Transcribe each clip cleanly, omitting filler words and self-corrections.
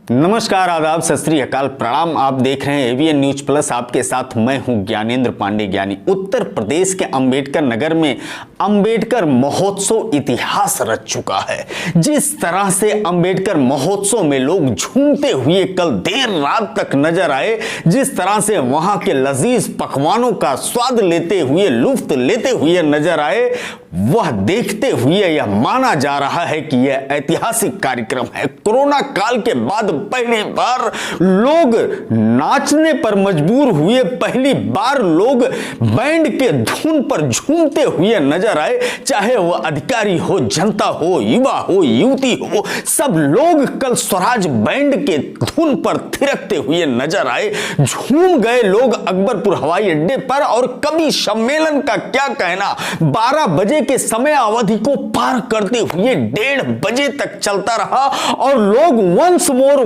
नमस्कार, आदाब, सत श्री अकाल, प्रणाम। आप देख रहे हैं एवीएन न्यूज प्लस। आपके साथ मैं हूं ज्ञानेंद्र पांडे ज्ञानी। उत्तर प्रदेश के अंबेडकर नगर में अंबेडकर महोत्सव इतिहास रच चुका है। जिस तरह से अंबेडकर महोत्सव में लोग झूमते हुए कल देर रात तक नजर आए, जिस तरह से वहां के लजीज पकवानों का स्वाद लेते हुए, लुफ्त लेते हुए नजर आए, वह देखते हुए यह माना जा रहा है कि यह ऐतिहासिक कार्यक्रम है। कोरोना काल के बाद पहली बार लोग नाचने पर मजबूर हुए, पहली बार लोग बैंड के धुन पर झूमते हुए नजर आए। चाहे वह अधिकारी हो, जनता हो, युवा हो, युवती हो, सब लोग कल स्वराज बैंड के धुन पर थिरकते हुए नजर आए। झूम गए लोग अकबरपुर हवाई अड्डे पर। और कवि सम्मेलन का क्या कहना, 12 बजे के समय अवधि को पार करते हुए 1:30 बजे तक चलता रहा और लोग वंस मोर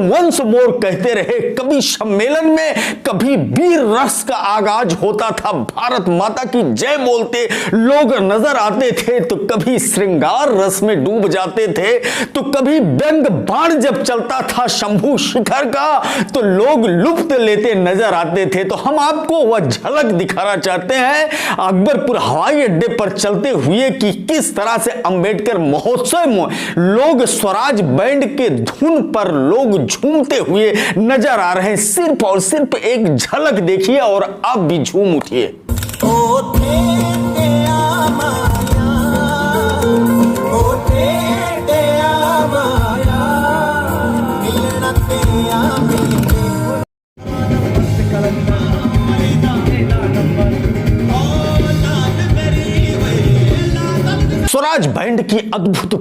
कहते रहे। कवि सम्मेलन में कभी वीर रस का आगाज होता था, भारत माता की जय बोलते लोग नजर आते थे, तो कभी श्रृंगार रस में डूब जाते थे, तो कभी व्यंग बाण जब चलता था शंभू शिखर का, तो लोग लुप्त लेते नजर आते थे। तो हम आपको वह झलक दिखाना चाहते हैं अकबरपुर हवाई अड्डे पर चलते हुए कि किस तरह से अंबेडकर महोत्सव में लोग स्वराज बैंड के धुन पर लोग झूमते हुए नजर आ रहे हैं। सिर्फ और सिर्फ एक झलक देखिए और आप भी झूम उठिए। स्वराज बैंड की अद्भुत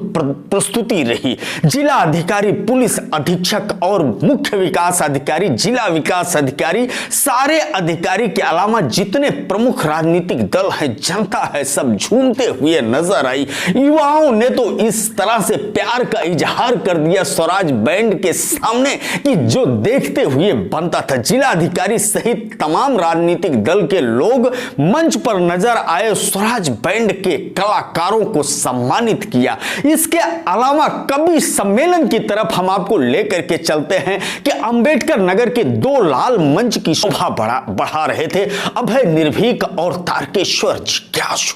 प्रस्तुति रही। जिला अधिकारी, पुलिस अधीक्षक और मुख्य विकास अधिकारी, जिला विकास अधिकारी, सारे अधिकारी के अलावा जितने प्रमुख राजनीतिक दल है, जनता है, सब झूमते हुए नजर आई। युवाओं ने तो इस तरह से प्यार का इजहार कर दिया स्वराज बैंड के सामने कि जो देखते हुए बनता था। जिला अधिकारी सहित तमाम राजनीतिक दल के लोग मंच पर नजर आए, स्वराज बैंड के कलाकारों को सम्मानित किया। इसके अलावा कवि सम्मेलन की तरफ हम आपको लेकर के चलते हैं कि अंबेडकर नगर के 2 लाल मंच की शोभा बढ़ा रहे थे अभय निर्भीक और तारकेश्वर जिज्ञासु।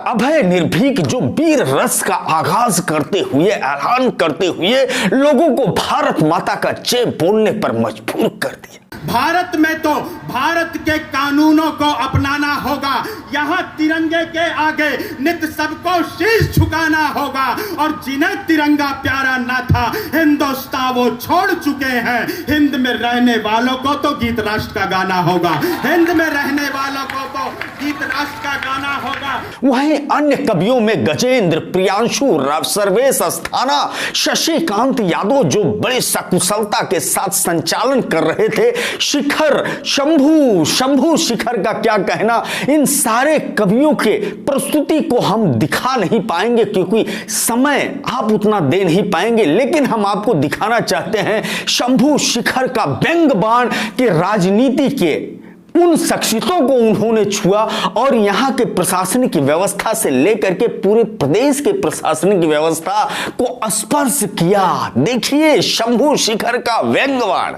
अभय निर्भीक जो वीर रस का आगाज करते हुए, ऐलान करते हुए लोगों को भारत माता का जय बोलने पर मजबूर कर दिया। भारत में तो भारत के कानूनों को अपनाना होगा। यहाँ तिरंगे के आगे नित सबको शीश झुकाना होगा। और जिन्हें तिरंगा प्यारा ना था, हिंदुस्तान वो छोड़ चुके हैं। हिंद में रहने वालों को तो गीत राष्ट्र का गाना होगा। हिंद में रहने वालों को तो गीत राष्ट्र का गाना होगा। वहीं अन्य कवियों में गजेंद्र, प्रियांशु, सर्वेश अस्थाना, शशिकांत यादव जो बड़े सकुशलता के साथ संचालन कर रहे थे। शिखर, शंभू शिखर का क्या कहना। इन सारे कवियों के प्रस्तुति को हम दिखा नहीं पाएंगे क्योंकि समय आप उतना दे नहीं पाएंगे, लेकिन हम आपको दिखाना चाहते हैं शंभू शिखर का व्यंग बाण के राजनीति के उन शख्सियतों को उन्होंने छुआ और यहां के प्रशासनिक व्यवस्था से लेकर के पूरे प्रदेश के प्रशासनिक व्यवस्था को स्पर्श किया। देखिए शंभू शिखर का व्यंग बाण।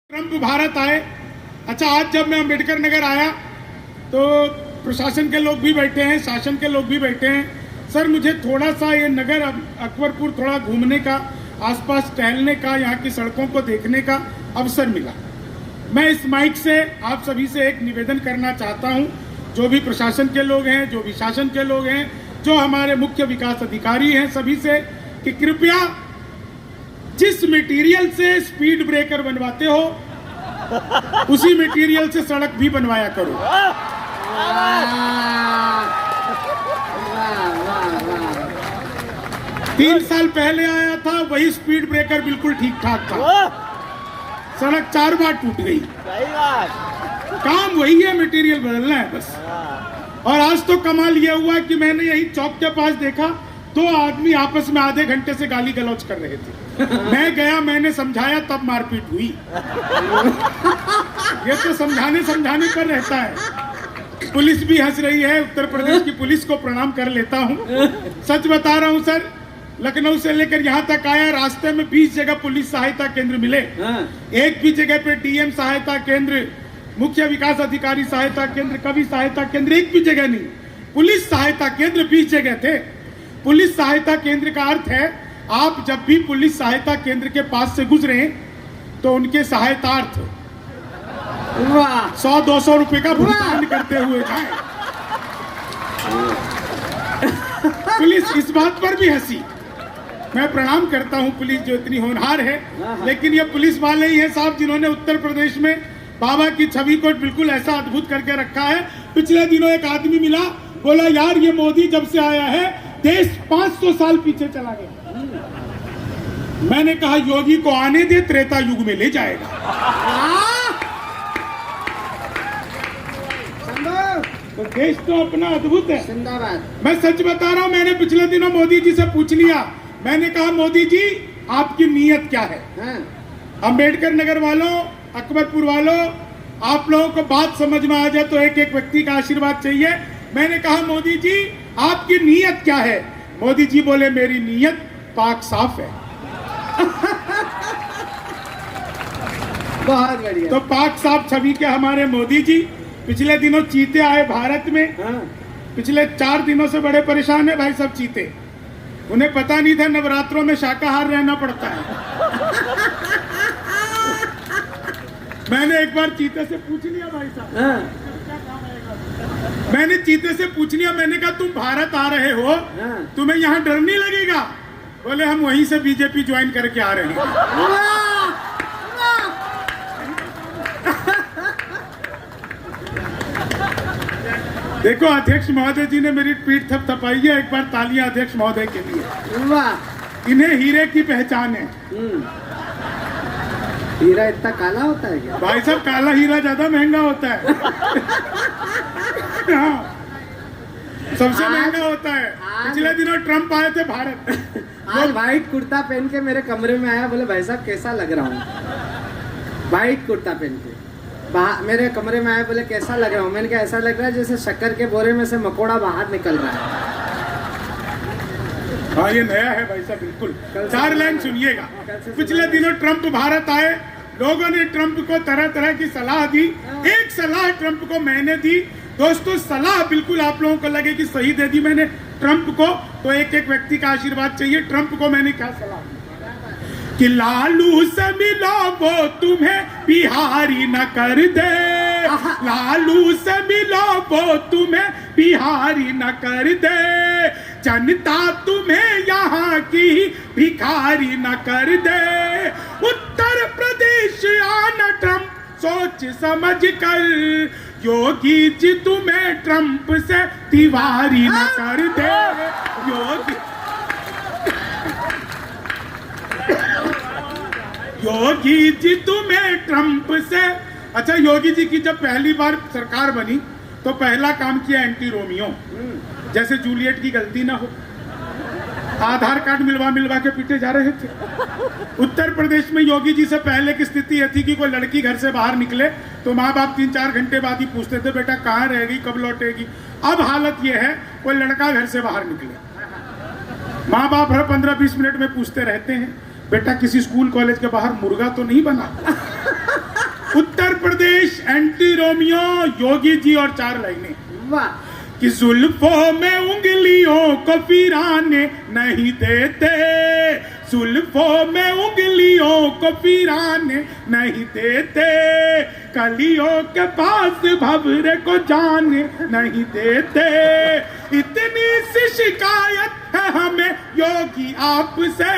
ट्रंप भारत आए। अच्छा, आज जब मैं अंबेडकर नगर आया तो प्रशासन के लोग भी बैठे हैं, शासन के लोग भी बैठे हैं। सर, मुझे थोड़ा सा ये नगर अकबरपुर थोड़ा घूमने का, आसपास टहलने का, यहाँ की सड़कों को देखने का अवसर मिला। मैं इस माइक से आप सभी से एक निवेदन करना चाहता हूँ, जो भी प्रशासन के लोग हैं, जो भी शासन के लोग हैं, जो हमारे मुख्य विकास अधिकारी हैं, सभी से कि कृपया जिस मटेरियल से स्पीड ब्रेकर बनवाते हो उसी मटेरियल से सड़क भी बनवाया करो। 3 साल पहले आया था, वही स्पीड ब्रेकर बिल्कुल ठीक ठाक था। सड़क 4 बार टूट गई। काम वही है, मटेरियल बदलना है बस। और आज तो कमाल यह हुआ कि मैंने यही चौक के पास देखा, 2 आदमी आपस में आधे घंटे से गाली गलौज कर रहे थे। मैं गया, मैंने समझाया, तब मारपीट हुई। ये तो समझाने पर रहता है। पुलिस भी हंस रही है। उत्तर प्रदेश की पुलिस को प्रणाम कर लेता हूँ। सच बता रहा हूँ सर, लखनऊ से लेकर यहाँ तक आया, रास्ते में 20 जगह पुलिस सहायता केंद्र मिले। एक भी जगह पे डीएम सहायता केंद्र, मुख्य विकास अधिकारी सहायता केंद्र, कवि सहायता केंद्र, एक भी जगह नहीं। पुलिस सहायता केंद्र 20 जगह थे। पुलिस सहायता केंद्र का अर्थ है आप जब भी पुलिस सहायता केंद्र के पास से गुजरे तो उनके सहायतार्थ 100-200 रुपए का भुगतान करते हुए जाए। पुलिस इस बात पर भी हंसी। मैं प्रणाम करता हूं पुलिस जो इतनी होनहार है, लेकिन ये पुलिस वाले ही हैं साहब जिन्होंने उत्तर प्रदेश में बाबा की छवि को बिल्कुल ऐसा अद्भुत करके रखा है। पिछले दिनों एक आदमी मिला, बोला यार ये मोदी जब से आया है देश 500 साल पीछे चला गया। मैंने कहा योगी को आने दे, त्रेता युग में ले जाएगा। तो देश तो अपना अद्भुत है। मैं सच बता रहा हूं, मैंने पिछले दिनों मोदी जी से पूछ लिया। मैंने कहा मोदी जी आपकी नीयत क्या है? अंबेडकर नगर वालों, अकबरपुर वालों, आप लोगों को बात समझ में आ जाए तो एक एक व्यक्ति का आशीर्वाद चाहिए। मैंने कहा मोदी जी आपकी नीयत क्या है? मोदी जी बोले मेरी नीयत पाक साफ है। बहुत बढ़िया। तो पाक साफ छवि के हमारे मोदी जी पिछले दिनों चीते आए भारत में। पिछले 4 दिनों से बड़े परेशान है भाई सब चीते। उन्हें पता नहीं था नवरात्रों में शाकाहार रहना पड़ता है। मैंने एक बार चीते से पूछ लिया भाई साहब, मैंने चीते से पूछ लिया, मैंने कहा तुम भारत आ रहे हो, तुम्हें यहाँ डर नहीं लगेगा? बोले हम वहीं से बीजेपी ज्वाइन करके आ रहे हैं। देखो अध्यक्ष महोदय जी ने मेरी पीठ थपथपाई है। एक बार तालियां अध्यक्ष महोदय के लिए। इन्हें हीरे की पहचान है। हीरा इतना काला होता है क्या? भाई साहब काला हीरा ज्यादा महंगा होता है। हाँ, सबसे महंगा होता है। पिछले दिनों ट्रम्प आए थे भारत। आज व्हाइट कुर्ता पहन के मेरे कमरे में आया, बोले भाई साहब कैसा लग रहा हूँ? व्हाइट कुर्ता पहन के मेरे कमरे में आया, बोले कैसा लग रहा हूँ? मैंने कहा ऐसा लग रहा है जैसे शक्कर के बोरे में से मकोड़ा बाहर निकल रहा है। हाँ ये नया है भाई साहब बिल्कुल। 4 लाइन सुनिएगा। पिछले दिनों ट्रम्प भारत आए, लोगों ने ट्रम्प को तरह तरह की सलाह दी। एक सलाह ट्रम्प को मैंने दी। दोस्तों सलाह बिल्कुल आप लोगों को लगे कि सही दे दी मैंने ट्रम्प को, तो एक एक व्यक्ति का आशीर्वाद चाहिए। ट्रम्प को मैंने क्या सलाह दी कि लालू से मिलो वो तुम्हें बिहारी न कर दे, लालू से मिलो वो तुम्हें बिहारी न कर दे, जनता तुम्हें यहाँ की भिखारी न कर दे। उत्तर प्रदेश आना ट्रम्प सोच समझ कर, योगी जी तुम्हें ट्रम्प से तिवारी न कर दे। योगी जी तुम्हें ट्रम्प से। अच्छा योगी जी की जब पहली बार सरकार बनी तो पहला काम किया एंटी रोमियो, जैसे जूलियट की गलती ना हो। आधार कार्ड मिलवा के पीटे जा रहे थे। उत्तर प्रदेश में योगी जी से पहले की स्थिति यह थी कि कोई लड़की घर से बाहर निकले तो माँ बाप 3-4 घंटे बाद ही पूछते थे बेटा कहाँ रहेगी, कब लौटेगी। अब हालत यह है कोई लड़का घर से बाहर निकले, माँ बाप हर 15-20 मिनट में पूछते रहते हैं बेटा किसी स्कूल कॉलेज के बाहर मुर्गा तो नहीं बना। उत्तर प्रदेश एंटी रोमियो योगी जी और 4 लाइनें कि जुल्फों में उंगलियों को फिराने नहीं देते, जुल्फों में उंगलियों को फिराने नहीं देते, कलियों के पास भंवरे को जाने नहीं देते। इतनी सी शिकायत है हमें योगी आपसे,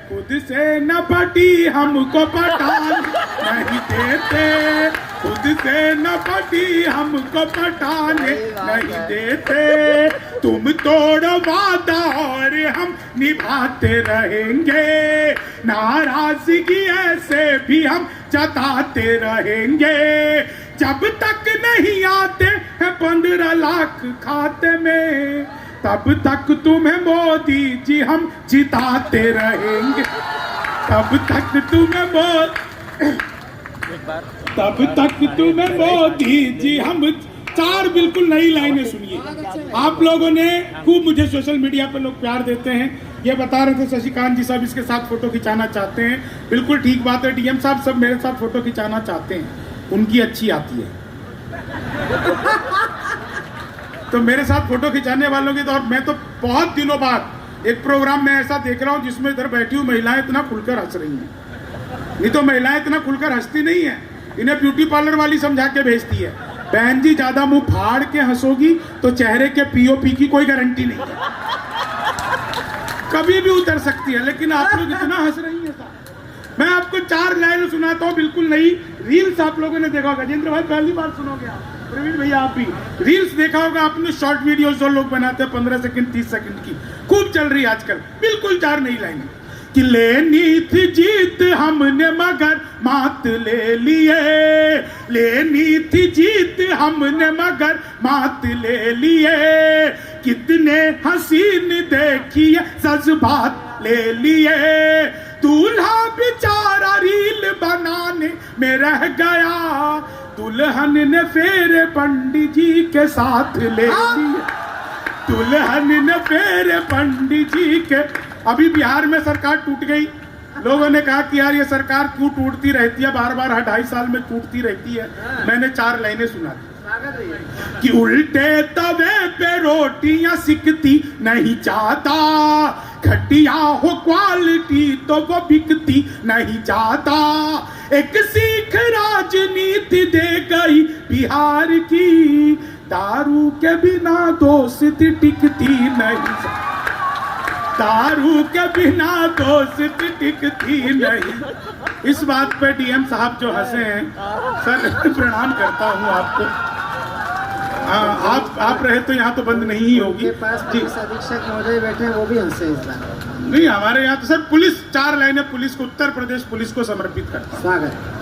खुद से न पटी हमको पटाने नहीं देते, खुद से न पटी हमको पटाने नहीं देते। तुम तोड़ो वादा और हम निभाते रहेंगे, नाराजगी ऐसे भी हम जताते रहेंगे। जब तक नहीं आते हैं 15 लाख खाते में, तब तक तुम्हें मोदी जी हम जिताते रहेंगे। तब तक तुम्हें मोदी जी हम। 4 बिल्कुल नई लाइनें सुनिए। आप लोगों ने खूब मुझे सोशल मीडिया पर लोग प्यार देते हैं, ये बता रहे थे शशिकांत जी साहब इसके साथ फोटो खिंचाना चाहते हैं। बिल्कुल ठीक बात है, डीएम साहब सब मेरे साथ फोटो खिंचाना चाहते हैं, उनकी अच्छी आती है। तो मेरे साथ फोटो खिंचाने वालों की तो, और मैं तो बहुत दिनों बाद एक प्रोग्राम में ऐसा देख रहा हूँ जिसमें इधर बैठी हुई महिलाएं इतना खुलकर हंस रही हैं। नहीं तो महिलाएं इतना खुलकर हंसती नहीं है, इन्हें ब्यूटी पार्लर वाली समझा के भेजती है, बहन जी ज्यादा मुंह फाड़ के हंसोगी तो चेहरे के पीओपी की कोई गारंटी नहीं है, कभी भी उतर सकती है। लेकिन आप लोग इतना हंस रही हैं साहब। मैं आपको 4 लाइन सुनाता हूँ, बिल्कुल नई रील्स आप लोगों ने देखा होगा। गजेंद्र भाई पहली बार सुनोगे आप, प्रवीण भैया आप भी रील्स देखा होगा आपने, शॉर्ट वीडियोस जो लोग बनाते हैं 15 सेकंड 30 सेकंड की, खूब चल रही है आजकल। बिल्कुल 4 नई लाइनें कि लेनी थी जीत हमने मगर मात ले लिए, लेनी थी जीत हमने मगर मात ले लिए, कितने हसीन देखिए जज्बात ले लिए, दूल्हा बेचारा रील बनाने में रह गया, दुल्हन ने फेरे पंडित जी के साथ ले लिए, दुल्हन ने फेरे पंडित जी के। अभी बिहार में सरकार टूट गई, लोगों ने कहा कि यार ये सरकार क्यों टूटती रहती है, बार बार 2.5 साल में टूटती रहती है। मैंने 4 लाइनें सुना कि उल्टे तवे पे रोटियां सिकती नहीं चाहता, घटिया हो क्वालिटी तो वो बिकती नहीं चाहता, एक सीख राजनीति दे गई बिहार की, दारू के बिना दोस्ती टिकती नहीं, दारू के बिना दोस्ती टिकती नहीं। इस बात पे डीएम साहब जो हंसे हैं, सर प्रणाम करता हूँ आपको। आप रहे तो यहाँ तो बंद नहीं ही होगी। पास पुलिस अधीक्षक महोदय बैठे हैं, वो भी हंसे इस बार। नहीं, हमारे यहाँ तो सर पुलिस 4 लाइनें पुलिस को, उत्तर प्रदेश पुलिस को समर्पित करता हूँ। स्वागत।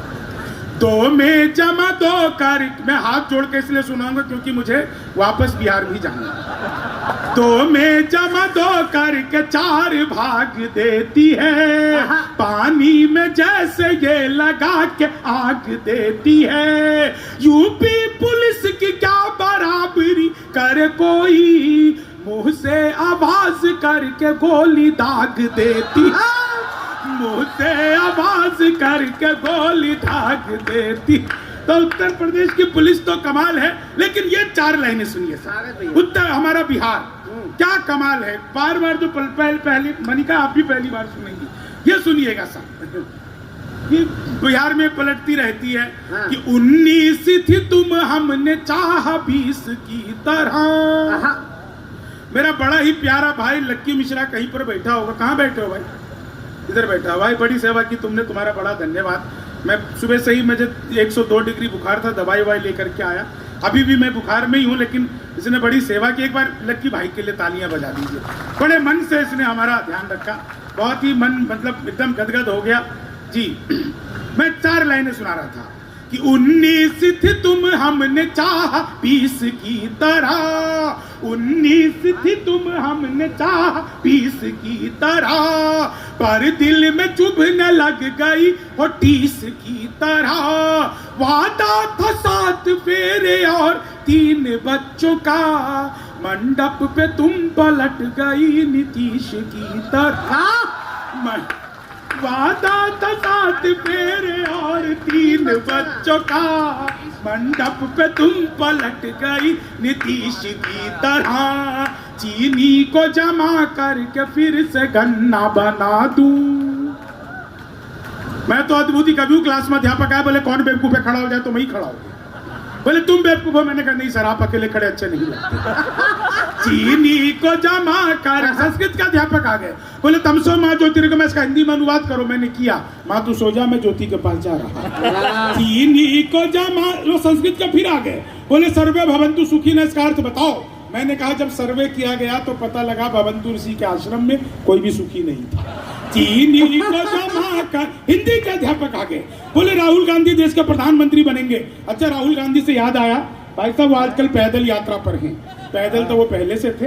2 में जमा 2 कर, मैं हाथ जोड़ के इसलिए सुनाऊंगा क्योंकि मुझे वापस बिहार भी जाना है। 2 में जमा 2 करके 4 भाग देती है, पानी में जैसे ये लगा के आग देती है, यूपी पुलिस की क्या बराबरी करे कोई, मुंह से आवाज करके गोली दाग देती है, मुंह से आवाज करके गोली दाग देती। तो उत्तर प्रदेश की पुलिस तो कमाल है, लेकिन ये 4 लाइनें सुनिए। उत्तर हमारा बिहार क्या कमाल है, बार बार जो पहली मनिका आप भी पहली बार सुनेंगी, ये सुनिएगा साहब। कि बिहार में पलटती रहती है कि 19 थी तुम हमने चाह 20 की तरह। मेरा बड़ा ही प्यारा भाई लक्की मिश्रा कहीं पर बैठा होगा, कहाँ बैठे हो भाई? इधर बैठा भाई, बड़ी सेवा की तुमने, तुम्हारा बड़ा धन्यवाद। मैं सुबह से ही मुझे 102 डिग्री बुखार था, दवाई ववाई लेकर के आया, अभी भी मैं बुखार में ही हूँ, लेकिन इसने बड़ी सेवा की। एक बार लक्की भाई के लिए तालियां बजा दीजिए, बड़े मन से इसने हमारा ध्यान रखा, बहुत ही मन मतलब एकदम गदगद हो गया जी। मैं 4 लाइनें सुना रहा था कि 19 थी तुम हमने चाह 20 की तरह, 19 थी तुम हमने चाह 20 की तरह, पर दिल में चुभने लग गई वो 30 की तरह, वादा था 7 फेरे और 3 बच्चों का, मंडप पे तुम पलट गई नीतीश की तरह, वादा था 7 फेरे और 3 बच्चों का, मंडप पे तुम पलट गई नीतीश की तरह, चीनी को जमा करके फिर से गन्ना बना दूं। मैं तो अद्भुत ही कभी हूँ, क्लास में अध्यापक आया, बोले कौन बेवकूफ पे खड़ा हो जाए तो मैं ही खड़ा हो, बोले तुम बेवकूफ हो, मैंने कहा नहीं सर आप अकेले खड़े अच्छे नहीं लगते। चीनी को जमा कर, संस्कृत का अध्यापक आ गए, बोले तमसो माँ ज्योतिर्गमय, इसका हिंदी में अनुवाद करो। मैंने किया, माँ तू सो जा मैं ज्योति के पास जा रहा। चीनी को जमा, वो संस्कृत का फिर आ गए, बोले सर्वे भवन्तु सुखिनः, इसका अर्थ बताओ। मैंने कहा जब सर्वे किया गया तो पता लगा भवन्तु ऋषि के आश्रम में कोई भी सुखी नहीं था। चीनी को जमा कर, हिंदी के अध्यापक आ गए, बोले राहुल गांधी देश के प्रधानमंत्री बनेंगे। अच्छा राहुल गांधी से याद आया, भाई साहब वो आजकल पैदल यात्रा पर हैं, पैदल तो वो पहले से थे,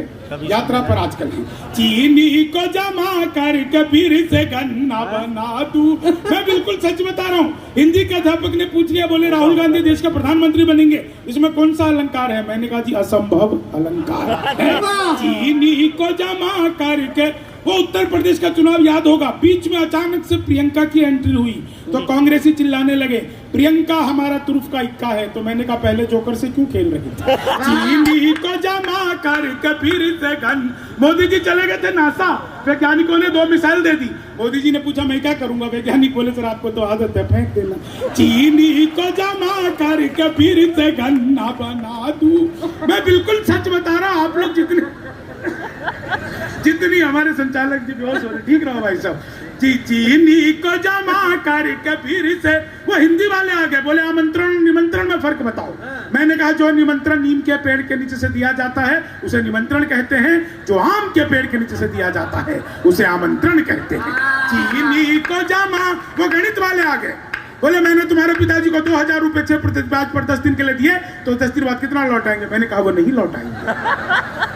यात्रा पर आजकल हैं। चीनी को जमा करके फिर से गन्ना बना दूं। मैं बिल्कुल सच बता रहा हूँ, हिंदी के अध्यापक ने पूछ लिया, बोले राहुल गांधी देश का प्रधानमंत्री बनेंगे, इसमें कौन सा अलंकार है? मैंने कहा जी असंभव अलंकार है। चीनी को जमा करके वो उत्तर प्रदेश का चुनाव याद होगा, बीच में अचानक से प्रियंका की एंट्री हुई तो कांग्रेसी चिल्लाने लगे प्रियंका हमारा तुरुफ का इक्का है। तो मैंने कहा पहले जोकर से क्यों खेल रही थी? चीनी को जमा कर फिर से घन। मोदी जी चले गए थे नासा, वैज्ञानिकों ने 2 मिसाइल दे दी। मोदी जी ने पूछा मैं क्या करूंगा? वैज्ञानिक बोले सर आपको तो आदत है फेंक देना। चीनी को जमा कर फिर से गन्ना बना दूं। मैं बिल्कुल सच बता रहा हूं, आप लोग जितनी हमारे संचालक जी बेहोश हो रहे, ठीक रहो भाई साहब। चीनी को जमा कर फिर से, वो हिंदी वाले आ गए, बोले आमंत्रण निमंत्रण में फर्क बताओ। मैंने कहा जो निमंत्रण नीम के पेड़ के नीचे से दिया जाता है उसे निमंत्रण कहते हैं, जो आम के पेड़ के नीचे से दिया जाता है उसे आमंत्रण कहते हैं। चीनी को जमा, वो गणित वाले आ गए, बोले मैंने तुम्हारे पिताजी को 2000 रुपए 6% ब्याज पर 10 दिन के लिए दिए, तो 10 दिन बाद कितना लौटाएंगे? मैंने कहा वो नहीं लौटाएंगे।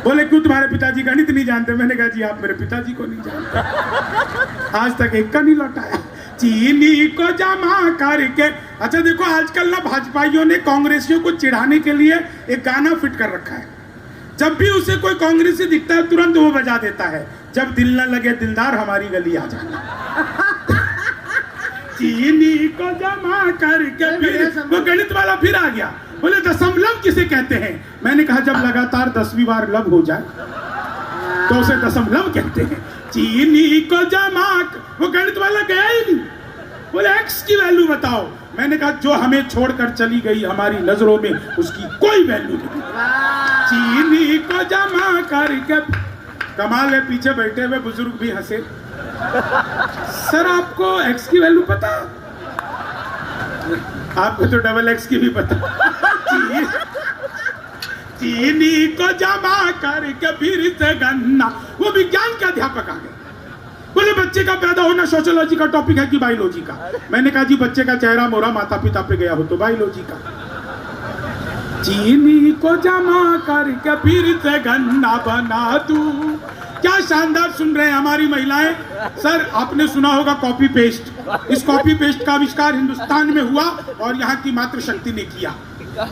बोले क्यों, तुम्हारे पिताजी गणित नहीं जानते? मैंने कहा जी आप मेरे पिताजी को नहीं जानते, आज तक एक का नहीं लौटाया। चीनी को जमा करके। अच्छा देखो आजकल ना भाजपाइयों ने कांग्रेसियों को चिढ़ाने के लिए एक गाना फिट कर रखा है, जब भी उसे कोई कांग्रेसी दिखता है तुरंत वो बजा देता है, जब दिल न लगे दिलदार हमारी गली आ जाना। चीनी को जमा करके फिर वो गणित वाला फिर आ गया, बोले दशमलव किसे कहते हैं? मैंने कहा जब लगातार 10वीं बार लब हो जाए तो उसे दशमलव कहते हैं। चीनी को जमा, वो गणित वाला गया ही नहीं, बोले एक्स की वैल्यू बताओ। मैंने कहा जो हमें छोड़कर चली गई हमारी नजरों में उसकी कोई वैल्यू नहीं। चीनी को जमा करके। कमाल है, पीछे बैठे हुए बुजुर्ग भी हंसे। सर आपको एक्स की वैल्यू पता? आपको तो डबल एक्स की भी पता। चीनी को जमा करके फिर से गन्ना। वो विज्ञान के अध्यापक आ गए, बोले बच्चे का पैदा होना सोशियोलॉजी का टॉपिक है कि बायोलॉजी का? मैंने कहा जी बच्चे का चेहरा मोहरा माता पिता पे गया हो तो बायोलॉजी का। चीनी को जमा करके फिर से गन्ना बना दूं। क्या शानदार सुन रहे हैं हमारी महिलाएं। सर आपने सुना होगा कॉपी पेस्ट, इस कॉपी पेस्ट का आविष्कार हिंदुस्तान में हुआ और यहाँ की मातृशक्ति ने किया।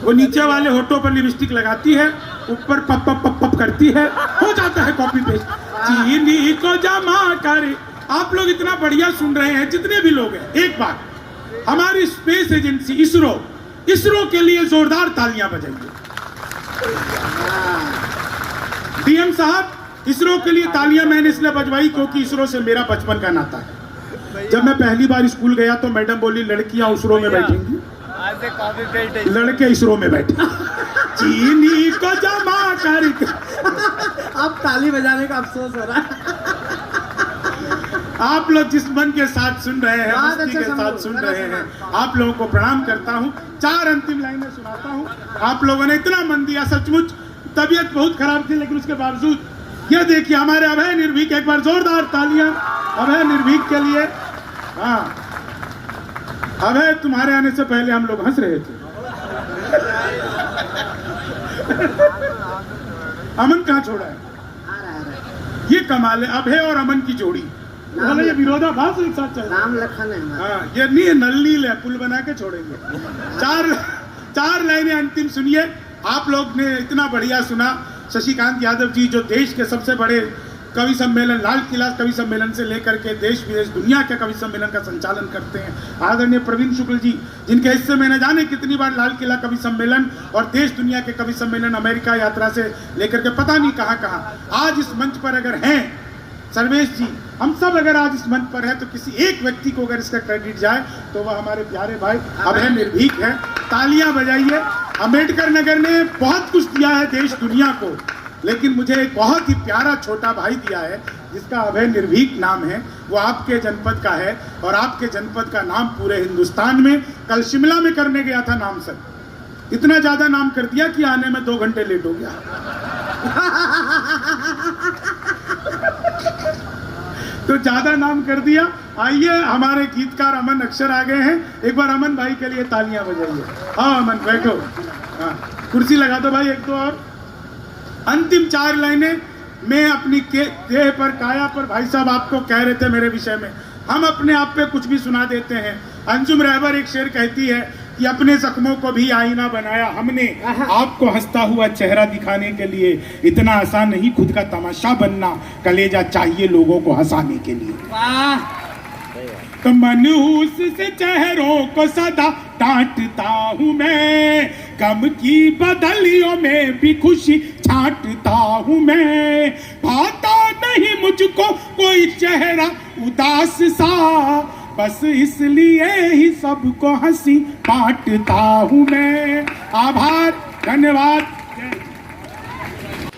वो नीचे वाले होठों पर लिपस्टिक लगाती है, ऊपर पप पप पप पप करती है, हो जाता है कॉपी पेस्ट। चीनी को जमा कर। आप लोग इतना बढ़िया सुन रहे हैं जितने भी लोग हैं। एक बात, हमारी स्पेस एजेंसी इसरो के लिए जोरदार तालियां बजाइए। डीएम साहब इसरो के लिए तालियां मैंने इसलिए बजवाई क्योंकि इसरो से मेरा बचपन का नाता है। जब मैं पहली बार स्कूल गया तो मैडम बोली लड़कियां इसरो में बैठेंगी, लड़के इसरो में बैठे। चीनी को जमा कर। अब ताली बजाने का अफसोस हो रहा है। आप लोग जिस मन के साथ सुन रहे हैं, मस्ती के साथ सुन रहे हैं, आप लोगों को प्रणाम करता हूं। 4 अंतिम लाइनें सुनाता हूं। आप लोगों ने इतना मन दिया, सचमुच तबीयत बहुत खराब थी लेकिन उसके बावजूद ये देखिए हमारे अभय निर्भीक, एक बार जोरदार तालियां अभय निर्भीक के लिए। हाँ अभय, तुम्हारे आने से पहले हम लोग हंस रहे थे। अमन कहाँ छोड़ा है? ये कमाल है, अभय और अमन की जोड़ी। ये विरोधाभास एक साथ चल नाम लखन है। हाँ ये नहीं है, नलनील है, पुल बना के छोड़ेंगे। 4 लाइनें अंतिम सुनिए। आप लोग ने इतना बढ़िया सुना। शशिकांत यादव जी जो देश के सबसे बड़े कवि सम्मेलन, लाल किला कवि सम्मेलन से लेकर के देश विदेश दुनिया के कवि सम्मेलन का संचालन करते हैं। आदरणीय प्रवीण शुक्ल जी, जिनके हिस्से में न जाने कितनी बार लाल किला कवि सम्मेलन और देश दुनिया के कवि सम्मेलन, अमेरिका यात्रा से लेकर के पता नहीं कहाँ कहाँ। आज इस मंच पर अगर हैं सर्वेश जी, हम सब अगर आज इस मंच पर है तो किसी एक व्यक्ति को अगर इसका क्रेडिट जाए तो वह हमारे प्यारे भाई अभय निर्भीक है। तालियां बजाइए। अंबेडकर नगर ने बहुत कुछ दिया है देश दुनिया को, लेकिन मुझे एक बहुत ही प्यारा छोटा भाई दिया है जिसका अभय निर्भीक नाम है। वो आपके जनपद का है और आपके जनपद का नाम पूरे हिंदुस्तान में, कल शिमला में करने गया था नाम सर, इतना ज्यादा नाम कर दिया कि आने में 2 घंटे लेट हो गया। तो ज्यादा नाम कर दिया। आइए हमारे गीतकार अमन अक्षर आ गए हैं, एक बार अमन भाई के लिए तालियां बजाइए। हाँ अमन बैठो, हाँ कुर्सी लगा दो भाई, 1 2 और। अंतिम 4 लाइनें मैं अपनी देह पर, काया पर, भाई साहब आपको कह रहे थे मेरे विषय में, हम अपने आप पे कुछ भी सुना देते हैं। अंजुम रहबर एक शेर कहती है, कि अपने जख्मों को भी आईना बनाया हमने आपको हंसता हुआ चेहरा दिखाने के लिए। इतना आसान नहीं खुद का तमाशा बनना, कलेजा चाहिए लोगों को हंसाने के लिए। वाह तो मनहूस से चेहरों को सदा डांटता हूँ मैं, गम की बदलियों में भी खुशी छांटता हूँ मैं। भाता नहीं मुझको कोई चेहरा उदास सा, बस इसलिए ही सबको हंसी बांटता हूँ मैं। आभार, धन्यवाद।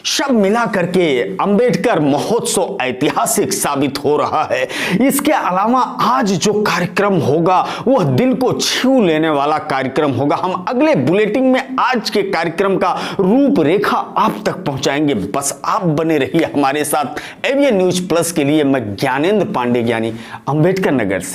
सब मिला करके अंबेडकर महोत्सव ऐतिहासिक साबित हो रहा है। इसके अलावा आज जो कार्यक्रम होगा वह दिल को छू लेने वाला कार्यक्रम होगा। हम अगले बुलेटिन में आज के कार्यक्रम का रूपरेखा आप तक पहुंचाएंगे। बस आप बने रहिए हमारे साथ। एवीएन न्यूज प्लस के लिए मैं ज्ञानेंद्र पांडे ज्ञानी, अंबेडकर नगर से।